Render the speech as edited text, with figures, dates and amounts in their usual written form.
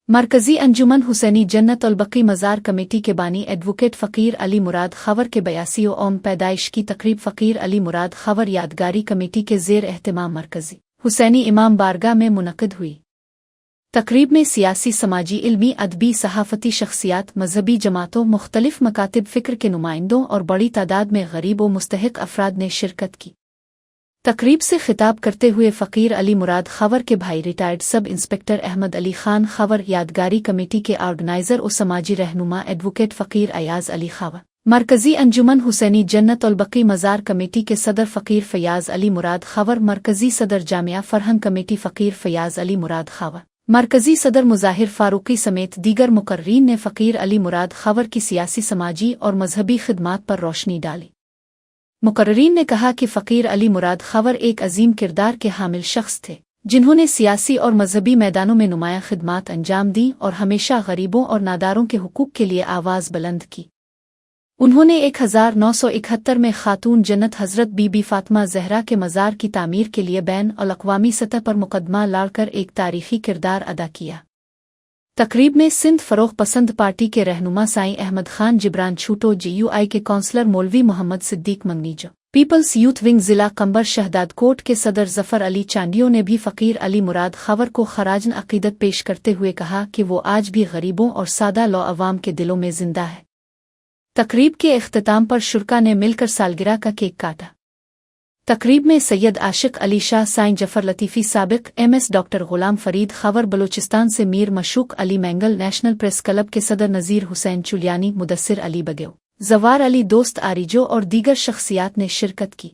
मरकजी अंजुमन हुसैनी जन्नत अल बकी मज़ार कमेटी के बानी एडवोकेट फ़कीर अली मुराद खवर के 82 पैदाइश की तकरीब फ़कीर अली मुराद खवर यादगारी कमेटी के ज़ेर एहतमाम मरकजी हुसैनी इमाम बारगाह में मुनक़िद हुई। तकरीब में सियासी, समाजी, इल्मी, अदबी, सहाफ़ती शख्सियात, मजहबी जमातों, मुख्तलिफ मकातिब फ़िक्र के नुमाइंदों और बड़ी तादाद में गरीब व मुस्तहिक़ अफराद ने शिरकत की। तकरीब से खिताब करते हुए फ़कीर अली मुराद खवर के भाई retired sub inspector Ahmed Ali Khan Khawar, यादगारी कमेटी के ऑर्गेनाइज़र और समाजी रहनुमा एडवोकेट फ़कीर अयाज़ अली खवर, मरकज़ी अंजुमन हुसैनी जन्नत अल बकी मज़ार कमेटी के सदर फ़कीर फ़याज़ अली मुराद खवर, मरकज़ी सदर जामिया फ़रहंग कमेटी फ़कीर फ़याज़ अली मुराद खवर, मरकज़ी सदर मुज़ाहिर फ़ारूक़ी समेत दीगर मुक़र्रीन ने फ़कीर अली मुराद खवर की सियासी, समाजी और मजहबी खिदमात पर रोशनी डाली। मुक़र्रीन ने कहा कि फ़कीर अली मुराद खवर एक अजीम किरदार के हामिल शख्स थे, जिन्होंने सियासी और मजहबी मैदानों में नुमायाँ खिदमात अंजाम दी और हमेशा गरीबों और नादारों के हुकूक के लिए आवाज़ बुलंद की। उन्होंने 1971 में खातून जन्नत हज़रत बीबी फ़ातिमा ज़हरा के मज़ार की तामीर के लिए बैन अल-अक़वामी सतह पर मुकदमा लड़कर एक तारीख़ी किरदार अदा किया। तकरीब में सिंध फ़रोग़ पसंद पार्टी के रहनुमा साईं अहमद खान जिब्रान छूटो, JUI के कौंसलर मौलवी Mohammad Siddique Manganejo, peoples youth wing ज़िला कंबर शहदादकोट के सदर ज़फ़र अली चांडियो ने भी फ़कीर अली मुराद खवर को खराजन अक़ीदत पेश करते हुए कहा कि वो आज भी गरीबों और सादा लो अवाम के दिलों में ज़िंदा है। तकरीब के इख्तिताम पर शुरका ने मिलकर सालगिरह का केक काटा। तकरीब में सैयद आशिक अली शाह, साईं जफ़र लतीफ़ी साबिक़ MS, डॉक्टर ग़ुलाम फ़रीद खवर बलूचिस्तान से, Mir Mashooq Ali Mengal, national press club के सदर नज़ीर हुसैन चुलियानी, मुदस्सिर अली बगेव, ज़वार अली दोस्त आरिजो और दीगर शख्सियात ने शिरकत की।